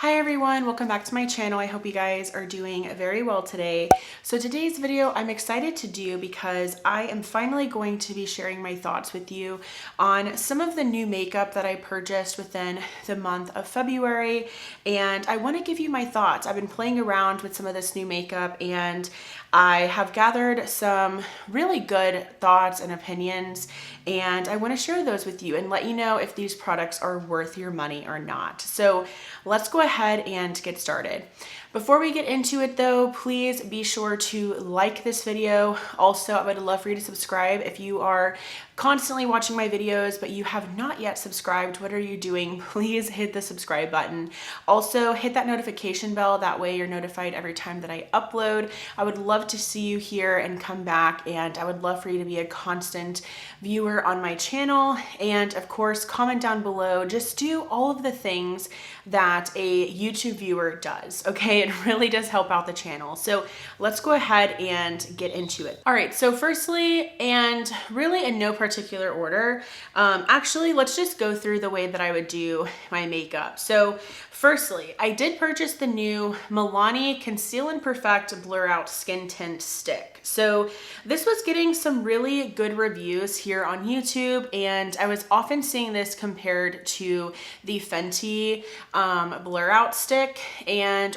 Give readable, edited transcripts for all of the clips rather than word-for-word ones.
Hi everyone, welcome back to my channel. I hope you guys are doing very well today. So today's video I'm excited to do because I am finally going to be sharing my thoughts with you on some of the new makeup that I purchased within the month of February, and I want to give you my thoughts. I've been playing around with some of this new makeup and I have gathered some really good thoughts and opinions, and I want to share those with you and let you know if these products are worth your money or not. So let's go ahead and get started. Before we get into it though, please be sure to like this video. Also, I would love for you to subscribe if you are constantly watching my videos but you have not yet subscribed. What are you doing? Please hit the subscribe button. Also, hit that notification bell. That way you're notified every time that I upload. I would love to see you here and come back, and I would love for you to be a constant viewer on my channel. And of course, comment down below. Just do all of the things that a YouTube viewer does, okay? It really does help out the channel. So let's go ahead and get into it. All right, so firstly, and really in no particular order, actually, let's just go through the way that I would do my makeup. So firstly, I did purchase the new Milani Conceal and Perfect Blur Out Skin Tint Stick. So this was getting some really good reviews here on YouTube, and I was often seeing this compared to the Fenty Blur Out stick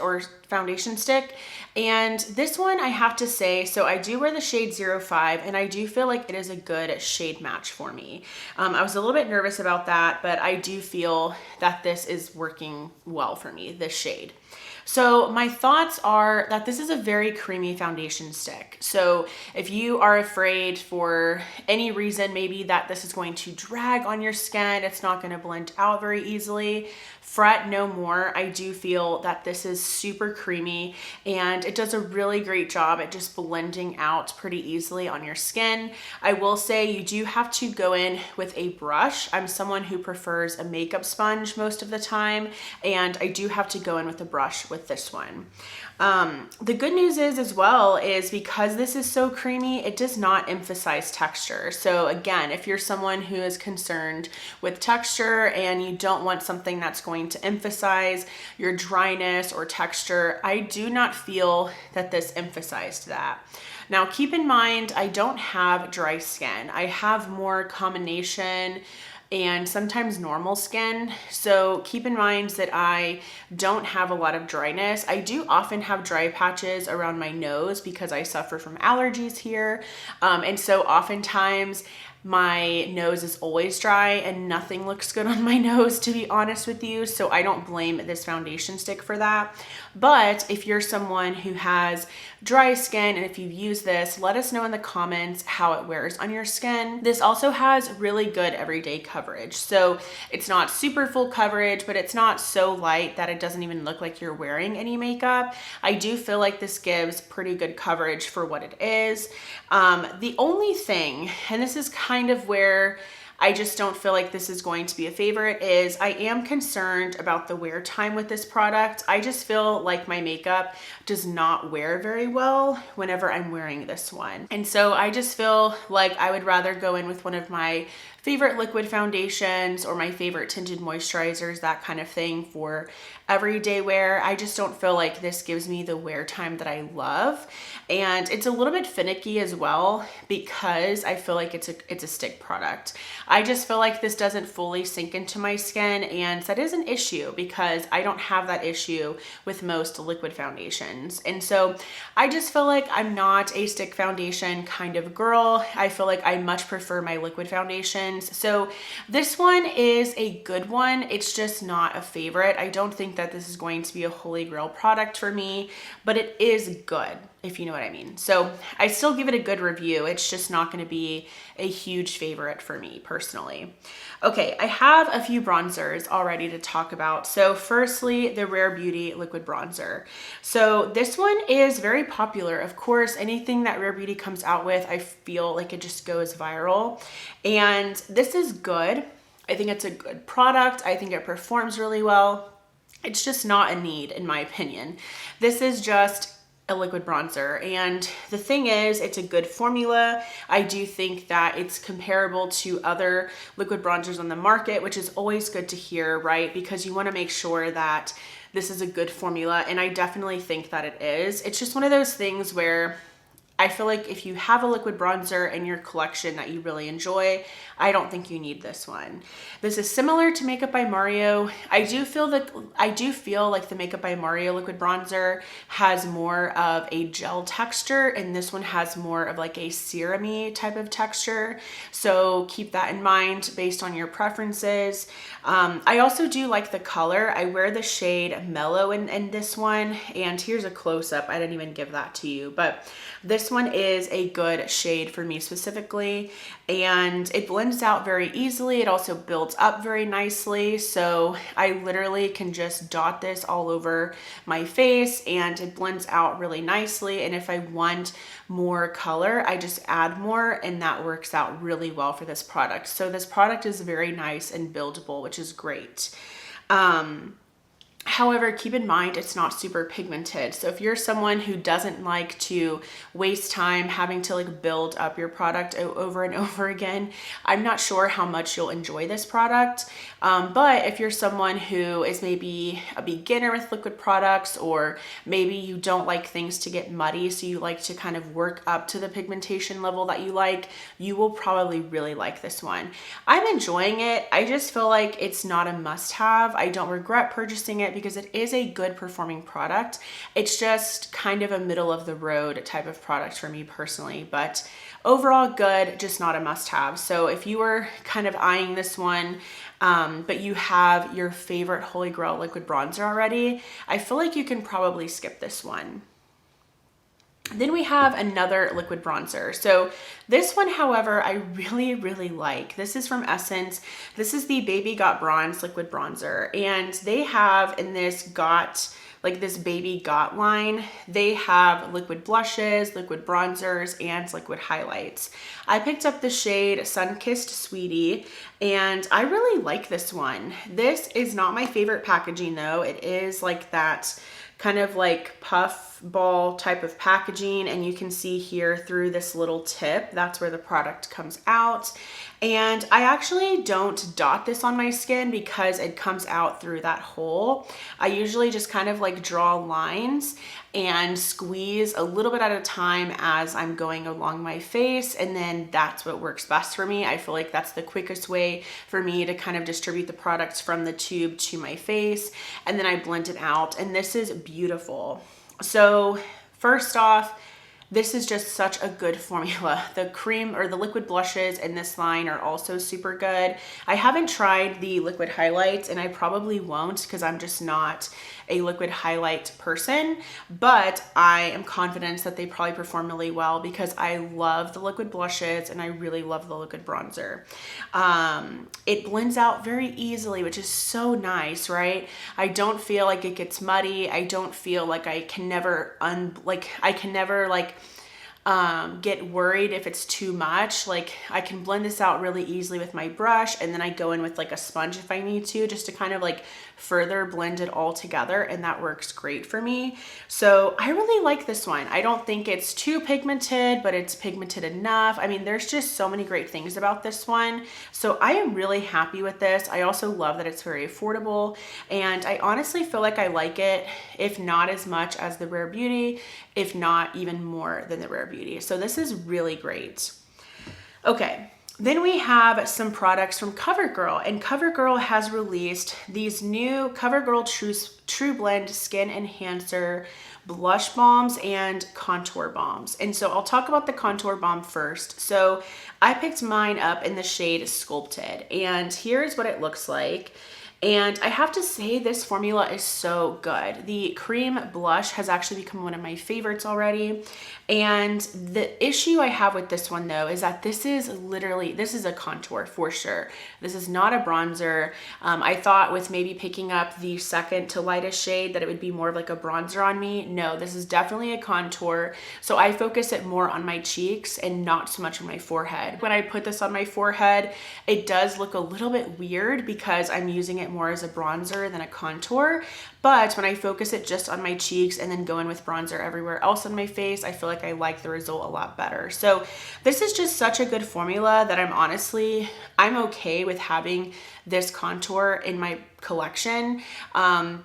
or foundation stick. And this one, I have to say, so I do wear the shade 05, and I do feel like it is a good shade match for me. I was a little bit nervous about that, but I do feel that this is working well for me, this shade. So my thoughts are that this is a very creamy foundation stick. So if you are afraid for any reason, maybe that this is going to drag on your skin, it's not going to blend out very easily, fret no more. I do feel that this is super creamy and it does a really great job at just blending out pretty easily on your skin. I will say you do have to go in with a brush. I'm someone who prefers a makeup sponge most of the time, and I do have to go in with a brush with this one. The good news is as well is because this is so creamy, it does not emphasize texture. So again, if you're someone who is concerned with texture and you don't want something that's going to emphasize your dryness or texture, I do not feel that this emphasized that. Now, keep in mind, I don't have dry skin. I have more combination and sometimes normal skin. So keep in mind that I don't have a lot of dryness. I do often have dry patches around my nose because I suffer from allergies here. And so oftentimes my nose is always dry and nothing looks good on my nose, to be honest with you. So I don't blame this foundation stick for that. But if you're someone who has dry skin and if you've used this, let us know in the comments how it wears on your skin. This also has really good everyday coverage. So it's not super full coverage, but it's not so light that it doesn't even look like you're wearing any makeup. I do feel like this gives pretty good coverage for what it is. The only thing, and this is kind of where I just don't feel like this is going to be a favorite, is I am concerned about the wear time with this product. I just feel like my makeup does not wear very well whenever I'm wearing this one. And so I just feel like I would rather go in with one of my favorite liquid foundations or my favorite tinted moisturizers, that kind of thing, for everyday wear. I just don't feel like this gives me the wear time that I love. And it's a little bit finicky as well because I feel like it's a stick product. I just feel like this doesn't fully sink into my skin, and that is an issue because I don't have that issue with most liquid foundations. And so I just feel like I'm not a stick foundation kind of girl. I feel like I much prefer my liquid foundations. So this one is a good one. It's just not a favorite. I don't think that this is going to be a holy grail product for me, but it is good, if you know what I mean. So I still give it a good review. It's just not going to be a huge favorite for me personally. Okay, I have a few bronzers already to talk about. So firstly, the Rare Beauty Liquid Bronzer. So this one is very popular. Of course, anything that Rare Beauty comes out with, I feel like it just goes viral. And this is good. I think it's a good product. I think it performs really well. It's just not a need, in my opinion. This is just a liquid bronzer, and the thing is, it's a good formula. I do think that it's comparable to other liquid bronzers on the market, which is always good to hear, right? Because you want to make sure that this is a good formula, and I definitely think that it is. It's just one of those things where I feel like if you have a liquid bronzer in your collection that you really enjoy, I don't think you need this one. This is similar to Makeup by Mario. I do feel like the Makeup by Mario liquid bronzer has more of a gel texture, and this one has more of like a serum-y type of texture. So keep that in mind based on your preferences. I also do like the color. I wear the shade Mellow in this one, and here's a close-up. I didn't even give that to you, but this one is a good shade for me specifically, and it blends out very easily. It also builds up very nicely, so I literally can just dot this all over my face and it blends out really nicely. And if I want more color, I just add more, and that works out really well for this product. So this product is very nice and buildable, which is great. However, keep in mind it's not super pigmented. So if you're someone who doesn't like to waste time having to like build up your product over and over again, I'm not sure how much you'll enjoy this product. But if you're someone who is maybe a beginner with liquid products, or maybe you don't like things to get muddy, so you like to kind of work up to the pigmentation level that you like, you will probably really like this one. I'm enjoying it. I just feel like it's not a must-have. I don't regret purchasing it because it is a good performing product. It's just kind of a middle of the road type of product for me personally, but overall good, just not a must-have. So if you were kind of eyeing this one, but you have your favorite Holy Grail liquid bronzer already, I feel like you can probably skip this one. Then we have another liquid bronzer. So this one, however, I really, really like. This is from Essence. This is the Baby Got Bronze liquid bronzer. And they have in this this Baby Got line, they have liquid blushes, liquid bronzers, and liquid highlights. I picked up the shade Sun-Kissed Sweetie, and I really like this one. This is not my favorite packaging though. It is like that kind of like puff ball type of packaging, and you can see here through this little tip, that's where the product comes out. And I actually don't dot this on my skin because it comes out through that hole. I usually just kind of like draw lines and squeeze a little bit at a time as I'm going along my face, and then that's what works best for me. I feel like that's the quickest way for me to kind of distribute the products from the tube to my face, and then I blend it out, and this is beautiful. So first off, this is just such a good formula. The cream or the liquid blushes in this line are also super good. I haven't tried the liquid highlights, and I probably won't because I'm just not a liquid highlight person, but I am confident that they probably perform really well because I love the liquid blushes and I really love the liquid bronzer. It blends out very easily, which is so nice, right? I don't feel like it gets muddy. I don't feel like I can never get worried if it's too much. Like I can blend this out really easily with my brush, and then I go in with like a sponge if I need to, just to kind of like further blend it all together, and that works great for me. So I really like this one. I don't think it's too pigmented, but it's pigmented enough. I mean, there's just so many great things about this one. So I am really happy with this. I also love that it's very affordable, and I honestly feel like I like it, if not as much as the Rare Beauty, if not even more than the Rare Beauty. So this is really great. Okay. Then we have some products from CoverGirl, and CoverGirl has released these new CoverGirl True Blend Skin Enhancer blush balms and contour balms. And so I'll talk about the contour balm first. So I picked mine up in the shade Sculpted, and here's what it looks like. And I have to say, this formula is so good. The cream blush has actually become one of my favorites already. And the issue I have with this one though is that this is a contour for sure. This is not a bronzer. I thought with maybe picking up the second to lightest shade that it would be more of like a bronzer on me. No, this is definitely a contour. So I focus it more on my cheeks and not so much on my forehead. When I put this on my forehead, it does look a little bit weird because I'm using it more as a bronzer than a contour, But when I focus it just on my cheeks and then go in with bronzer everywhere else on my face, I feel like I like the result a lot better. So this is just such a good formula that I'm okay with having this contour in my collection,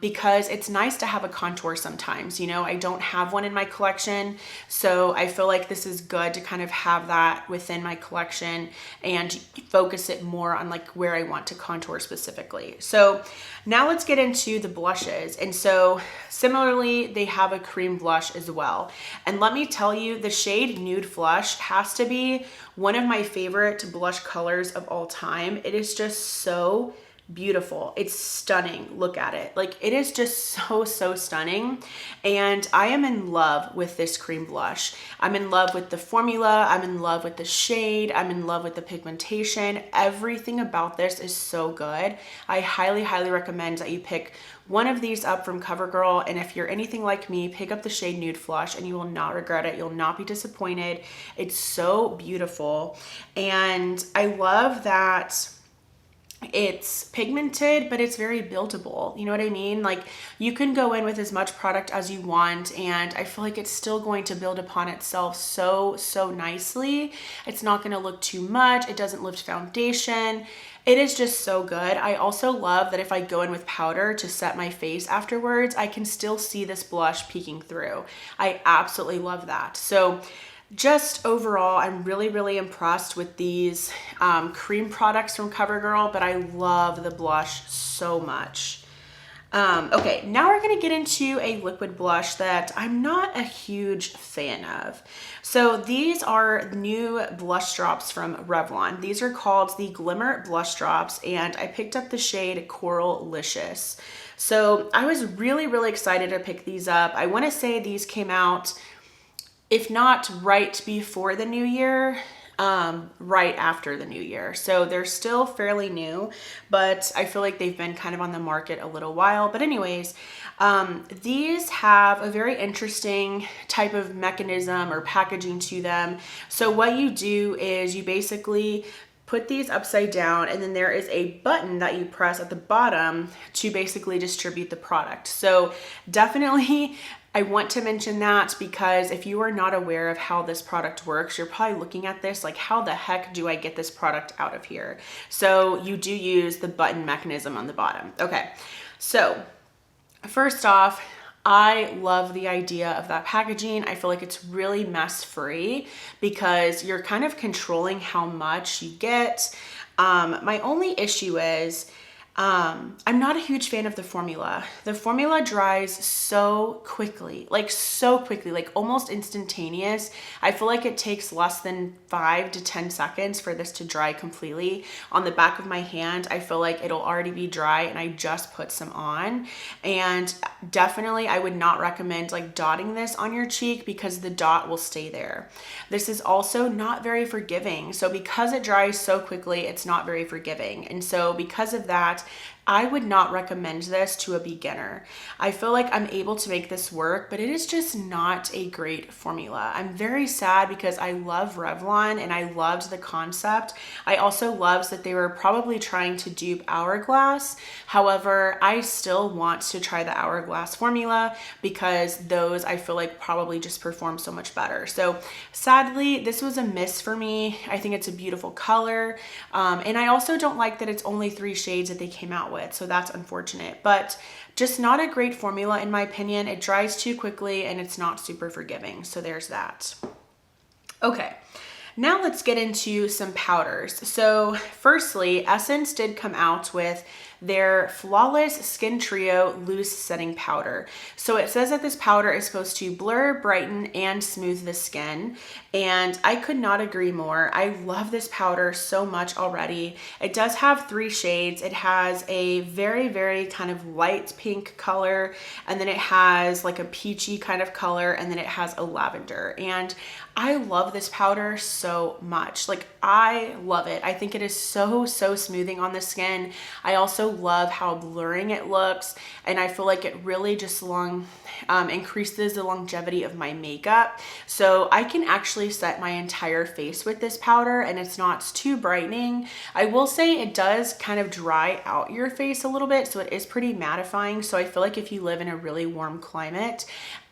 because it's nice to have a contour sometimes. You know, I don't have one in my collection, so I feel like this is good to kind of have that within my collection and focus it more on like where I want to contour specifically. So now let's get into the blushes. And so similarly, they have a cream blush as well. And let me tell you, the shade Nude Flush has to be one of my favorite blush colors of all time. It is just so beautiful. It's stunning. Look at it. Like, it is just so stunning. And I am in love with this cream blush. I'm in love with the formula. I'm in love with the shade. I'm in love with the pigmentation. Everything about this is so good. I highly recommend that you pick one of these up from CoverGirl. And if you're anything like me, pick up the shade Nude Flush and you will not regret it. You'll not be disappointed. It's so beautiful. And I love that it's pigmented, but it's very buildable. You know what I mean? Like, you can go in with as much product as you want, and I feel like it's still going to build upon itself so nicely. It's not going to look too much. It doesn't lift foundation. It is just so good. I also love that if I go in with powder to set my face afterwards, I can still see this blush peeking through. I absolutely love that. So just overall, I'm really impressed with these cream products from CoverGirl, but I love the blush so much. Okay, now we're gonna get into a liquid blush that I'm not a huge fan of. So these are new blush drops from Revlon. These are called the Glimmer Blush Drops, and I picked up the shade Corallicious. So I was really excited to pick these up. I wanna say these came out, if not right before the new year, right after the new year. So they're still fairly new, but I feel like they've been kind of on the market a little while. But anyways, these have a very interesting type of mechanism or packaging to them. So what you do is you basically put these upside down, and then there is a button that you press at the bottom to basically distribute the product. So definitely, I want to mention that because if you are not aware of how this product works, you're probably looking at this like, how the heck do I get this product out of here? So you do use the button mechanism on the bottom. Okay, so first off, I love the idea of that packaging. I feel like it's really mess-free because you're kind of controlling how much you get. My only issue is I'm not a huge fan of the formula. The formula dries so quickly, like almost instantaneous. I feel like it takes less than 5 to 10 seconds for this to dry completely. On the back of my hand, I feel like it'll already be dry and I just put some on. And definitely I would not recommend like dotting this on your cheek because the dot will stay there. This is also not very forgiving. So because it dries so quickly, it's not very forgiving. And so because of that, I would not recommend this to a beginner. I feel like I'm able to make this work, but it is just not a great formula. I'm very sad because I love Revlon and I loved the concept. I also loved that they were probably trying to dupe Hourglass. However, I still want to try the Hourglass formula because those I feel like probably just perform so much better. So sadly, this was a miss for me. I think it's a beautiful color. And I also don't like that it's only 3 shades that they came out with. So that's unfortunate, but just not a great formula in my opinion. It dries too quickly and it's not super forgiving. So there's that. Okay. Now let's get into some powders. So firstly, Essence did come out with their Flawless Skin Trio Loose Setting Powder. So it says that this powder is supposed to blur, brighten, and smooth the skin. And I could not agree more. I love this powder so much already. It does have 3 shades. It has a very kind of light pink color, and then it has like a peachy kind of color, and then it has a lavender. And I love this powder so much. Like, I love it. I think it is so smoothing on the skin. I also also love how blurring it looks, and I feel like it really just increases the longevity of my makeup. So I can actually set my entire face with this powder and it's not too brightening. I will say it does kind of dry out your face a little bit, so it is pretty mattifying. So I feel like if you live in a really warm climate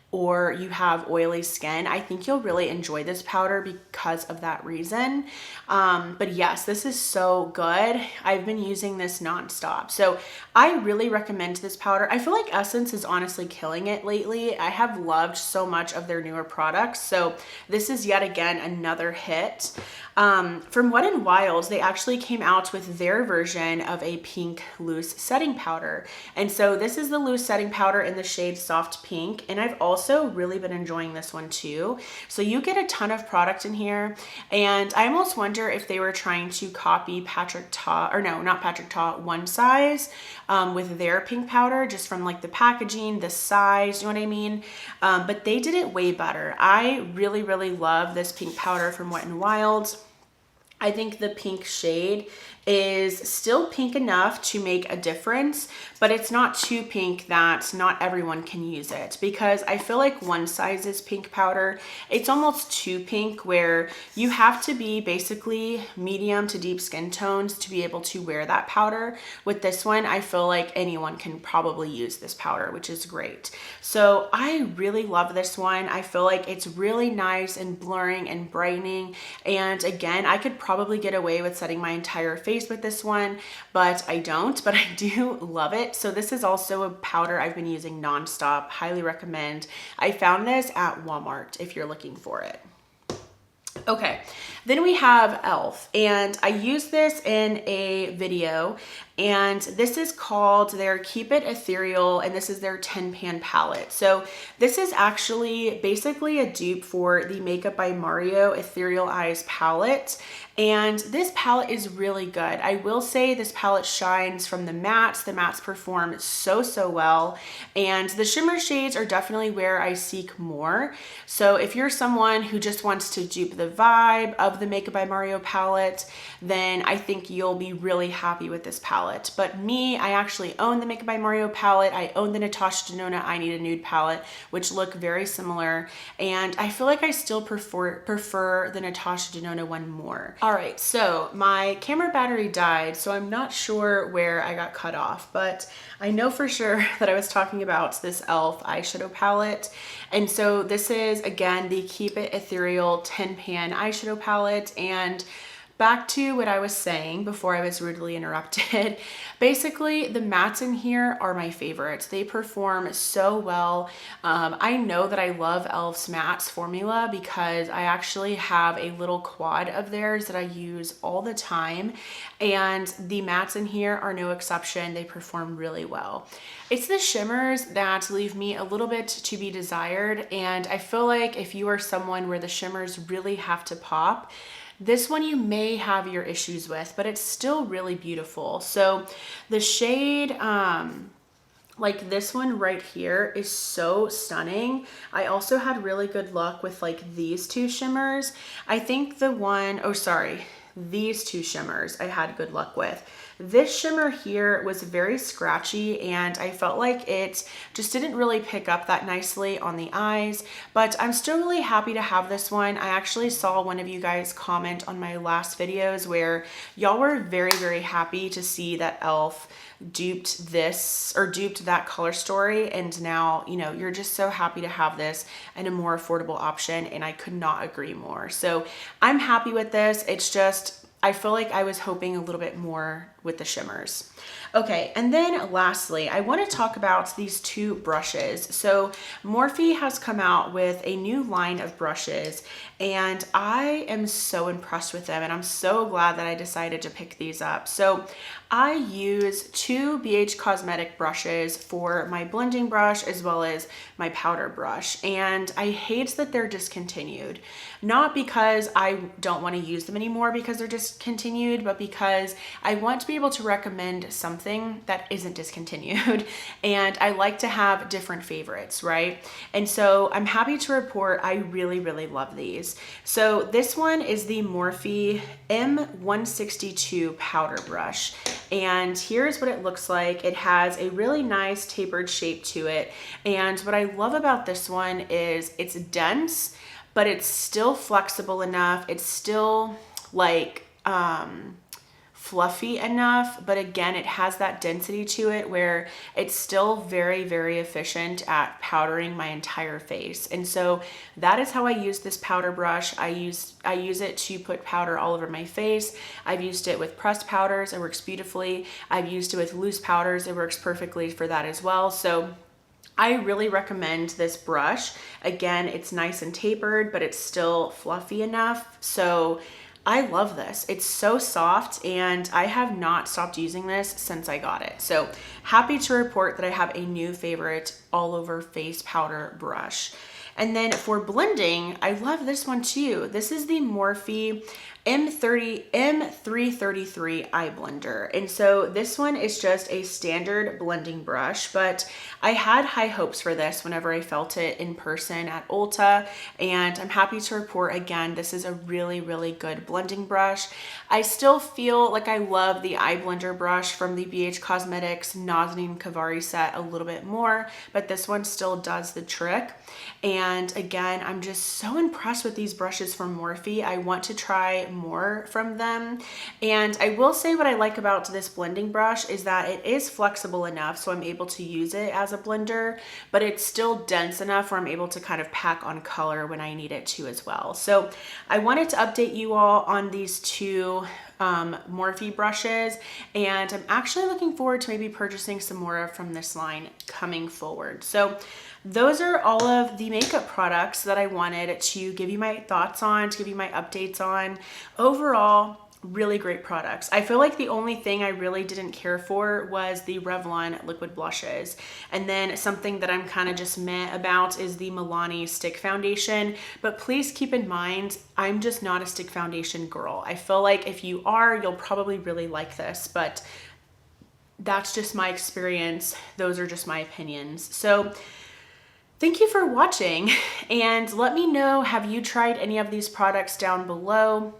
or you have oily skin, I think you'll really enjoy this powder because of that reason. But yes, this is so good. I've been using this nonstop. So I really recommend this powder. I feel like Essence is honestly killing it lately. I have loved so much of their newer products. So this is yet again another hit. From Wet n Wild, they actually came out with their version of a pink loose setting powder. And so this is the loose setting powder in the shade Soft Pink. And I've also really been enjoying this one too. So you get a ton of product in here. And I almost wonder if they were trying to copy Patrick Ta, or no, not Patrick Ta, One Size with their pink powder, just from like the packaging, the size, you know what I mean? But they did it way better. I really, really love this pink powder from Wet n Wild. I think the pink shade is still pink enough to make a difference, but it's not too pink that not everyone can use it, because I feel like One Size's pink powder, it's almost too pink where you have to be basically medium to deep skin tones to be able to wear that powder. With this one, I feel like anyone can probably use this powder, which is great. So I really love this one. I feel like it's really nice and blurring and brightening. And again, I could probably get away with setting my entire face with this one, but I don't, but I do love it. So this is also a powder I've been using nonstop. Highly recommend. I found this at Walmart if you're looking for it. Okay, then we have e.l.f. and I used this in a video, and this is called their Keep It Ethereal, and this is their 10-pan palette. So this is actually basically a dupe for the Makeup by Mario Ethereal Eyes palette. And this palette is really good. I will say this palette shines from the mattes. The mattes perform so well. And the shimmer shades are definitely where I seek more. So if you're someone who just wants to dupe the vibe of the Makeup by Mario palette, then I think you'll be really happy with this palette. But me, I actually own the Makeup by Mario palette. I own the Natasha Denona I Need a Nude palette, which look very similar. And I feel like I still prefer the Natasha Denona one more. All right, so my camera battery died, so I'm not sure where I got cut off, but I know for sure that I was talking about this e.l.f. eyeshadow palette. And so this is, again, the Keep It Ethereal 10-pan eyeshadow palette. And back to what I was saying before I was rudely interrupted. Basically, the mattes in here are my favorites. They perform so well. I know that I love e.l.f.'s mattes formula because I actually have a little quad of theirs that I use all the time. And the mattes in here are no exception. They perform really well. It's the shimmers that leave me a little bit to be desired. And I feel like if you are someone where the shimmers really have to pop, this one you may have your issues with, but it's still really beautiful. So the shade, like this one right here is so stunning. I also had really good luck with like these two shimmers. I think these two shimmers I had good luck with. This shimmer here was very scratchy and I felt like it just didn't really pick up that nicely on the eyes, but I'm still really happy to have this one. I actually saw one of you guys comment on my last videos where y'all were very happy to see that e.l.f. duped that color story, and now, you know, you're just so happy to have this and a more affordable option, and I could not agree more. So I'm happy with this. It's just, I feel like I was hoping a little bit more with the shimmers. Okay, and then lastly, I want to talk about these two brushes. So Morphe has come out with a new line of brushes, and I am so impressed with them, and I'm so glad that I decided to pick these up. So I use two BH Cosmetic brushes for my blending brush as well as my powder brush, and I hate that they're discontinued. Not because I don't want to use them anymore because they're discontinued, but because I want to be able to recommend something that isn't discontinued. And I like to have different favorites, right? And so I'm happy to report I really, really love these. So this one is the Morphe M162 powder brush. And here's what it looks like. It has a really nice tapered shape to it. And what I love about this one is it's dense, but it's still flexible enough. It's still like fluffy enough, but again, it has that density to it where it's still very, very efficient at powdering my entire face. And so that is how I use this powder brush. I use it to put powder all over my face. I've used it with pressed powders. It works beautifully. I've used it with loose powders. It works perfectly for that as well. So I really recommend this brush. Again, it's nice and tapered, but it's still fluffy enough. So I love this. It's so soft, and I have not stopped using this since I got it. So happy to report that I have a new favorite all over face powder brush. And then for blending, I love this one too. This is the Morphe M333 eye blender. And so this one is just a standard blending brush, but I had high hopes for this whenever I felt it in person at Ulta. And I'm happy to report again, this is a really, really good blending brush. I still feel like I love the eye blender brush from the BH Cosmetics Nazanin Kavari set a little bit more, but this one still does the trick. And again, I'm just so impressed with these brushes from Morphe. I want to try more from them. And I will say what I like about this blending brush is that it is flexible enough so I'm able to use it as a blender, but it's still dense enough where I'm able to kind of pack on color when I need it to as well. So I wanted to update you all on these two Morphe brushes, and I'm actually looking forward to maybe purchasing some more from this line coming forward. So those are all of the makeup products that I wanted to give you my thoughts on, to give you my updates on. Overall, really great products. I feel like the only thing I really didn't care for was the Revlon liquid blushes. And then something that I'm kind of just meh about is the Milani stick foundation. But please keep in mind, I'm just not a stick foundation girl. I feel like if you are, you'll probably really like this, but that's just my experience. Those are just my opinions. So thank you for watching, and let me know, have you tried any of these products down below?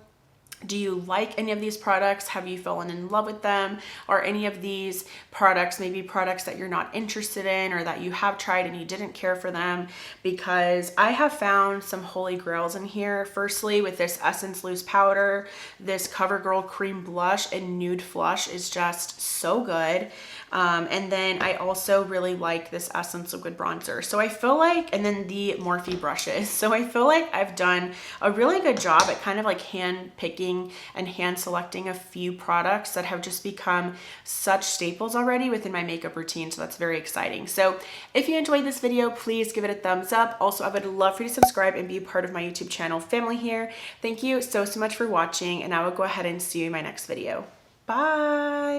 Do you like any of these products? Have you fallen in love with them? Are any of these products maybe products that you're not interested in, or that you have tried and you didn't care for them? Because I have found some holy grails in here. Firstly, with this Essence Loose Powder, this CoverGirl Cream Blush and Nude Flush is just so good. And then I also really like this Essence Liquid Bronzer. So I feel like, and then the Morphe brushes. So I feel like I've done a really good job at kind of like hand picking and hand selecting a few products that have just become such staples already within my makeup routine. So that's very exciting. So if you enjoyed this video, please give it a thumbs up. Also, I would love for you to subscribe and be a part of my YouTube channel family here. Thank you so much for watching, and I will go ahead and see you in my next video. Bye.